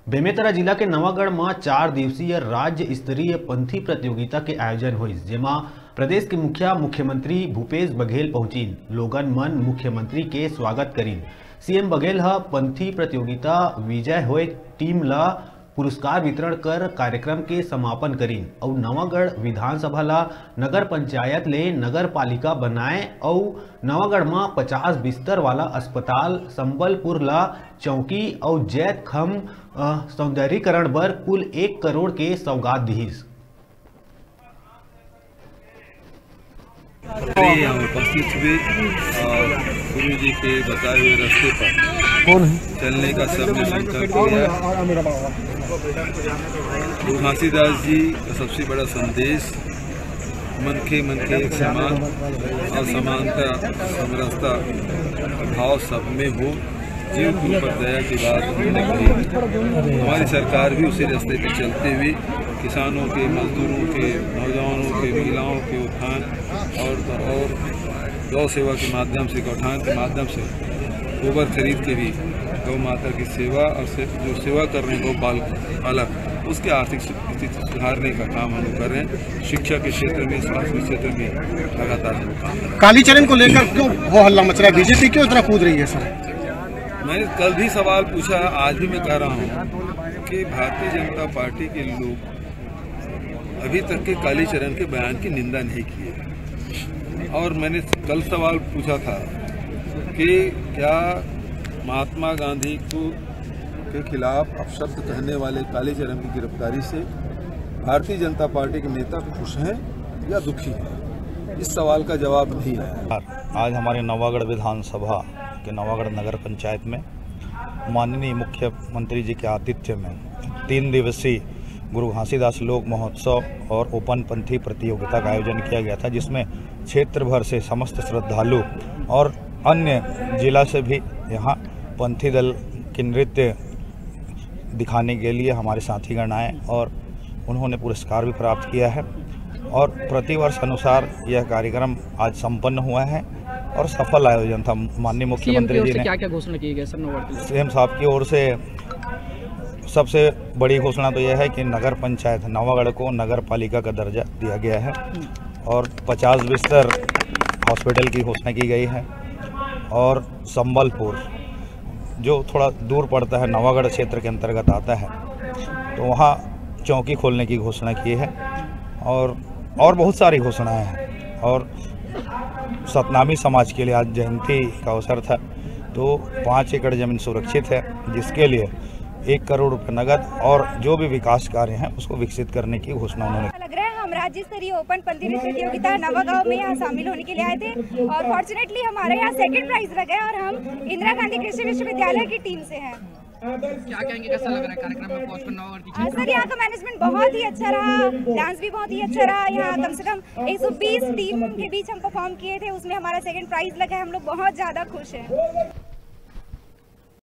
बेमेतरा जिला के नवागढ़ में 4 दिवसीय राज्य स्तरीय पंथी प्रतियोगिता के आयोजन हुई, जेमा प्रदेश के मुख्यमंत्री भूपेश बघेल पहुंचीन। लोगन मन मुख्यमंत्री के स्वागत करीन। सीएम बघेल पंथी प्रतियोगिता विजय होए टीम ला पुरस्कार वितरण कर कार्यक्रम के समापन करीन और नवागढ़ विधानसभा ला नगर पंचायत ले नगर पालिका बनाए और नवागढ़ में 50 बिस्तर वाला अस्पताल, संबलपुर ला चौकी और जैत खम सौंदर्यीकरण बर कुल 1 करोड़ के सौगात दीहिस। उपस्थित हुए और गुरु जी के बताए हुए रास्ते पर चलने का सबने संकल्प किया। गुरु घासीदास जी का सबसे बड़ा संदेश मनखे एक समान और समानता समरसता भाव सब में हो। जीव के ऊपर दया की बात उन्होंने कही। हमारी सरकार भी उसी रास्ते पर चलते हुए किसानों के, मजदूरों के, नौजवानों के, महिलाओं के उत्थान और गौ सेवा के माध्यम से, गौठान के माध्यम से गोबर खरीद के भी गौ माता की सेवा और जो सेवा कर रहे हैं गौ पालक, उसके आर्थिक स्थिति सुधारने का काम हम कर रहे हैं। शिक्षा के क्षेत्र में, स्वास्थ्य के क्षेत्र में लगातार कालीचरण को लेकर क्यों वो हल्ला मच रहा है? बीजेपी क्यों इतना कूद रही है सर? मैंने कल भी सवाल पूछा, आज भी मैं कह रहा हूँ कि भारतीय जनता पार्टी के लोग अभी तक के कालीचरण के बयान की निंदा नहीं की है। और मैंने कल सवाल पूछा था कि क्या महात्मा गांधी के खिलाफ अपशब्द कहने वाले कालीचरण की गिरफ्तारी से भारतीय जनता पार्टी के नेता खुश हैं या दुखी हैं? इस सवाल का जवाब नहीं है। आज हमारे नवागढ़ विधानसभा के नवागढ़ नगर पंचायत में माननीय मुख्यमंत्री जी के आतिथ्य में 3 दिवसीय गुरु घासीदास लोक महोत्सव और ओपन पंथी प्रतियोगिता का आयोजन किया गया था, जिसमें क्षेत्र भर से समस्त श्रद्धालु और अन्य जिला से भी यहाँ पंथी दल के नृत्य दिखाने के लिए हमारे साथीगण आए और उन्होंने पुरस्कार भी प्राप्त किया है। और प्रतिवर्ष अनुसार यह कार्यक्रम आज संपन्न हुआ है और सफल आयोजन था। माननीय मुख्यमंत्री जी ने क्या घोषणा की गई सर? सीएम साहब की ओर से सबसे बड़ी घोषणा तो यह है कि नगर पंचायत नवागढ़ को नगर पालिका का दर्जा दिया गया है और 50 बिस्तर हॉस्पिटल की घोषणा की गई है। और संबलपुर जो थोड़ा दूर पड़ता है, नवागढ़ क्षेत्र के अंतर्गत आता है, तो वहाँ चौकी खोलने की घोषणा की है और बहुत सारी घोषणाएं हैं। और सतनामी समाज के लिए आज जयंती का अवसर था, तो 5 एकड़ जमीन सुरक्षित है, जिसके लिए 1 करोड़ रुपये नगद और जो भी विकास कार्य हैं उसको विकसित करने की घोषणा उन्होंने। लग रहा है हम राज्य स्तरीय ओपन पंथी प्रतियोगिता नवागांव में यहाँ शामिल होने के लिए आए थे और फॉर्चुनेटली हमारे यहाँ 2nd प्राइज लगा है और हम इंदिरा गांधी कृषि विश्वविद्यालय की टीम से हैं। क्या कहेंगे, कैसा लग रहा है कार्यक्रम में पहुंचकर नवागढ़? सर, यहाँ का मैनेजमेंट बहुत ही अच्छा रहा, डांस भी बहुत ही अच्छा रहा। यहाँ कम से कम 120 टीम के बीच हम परफॉर्म किए थे, उसमें हमारा 2nd प्राइज लगा है। हम लोग बहुत ज़्यादा खुश हैं।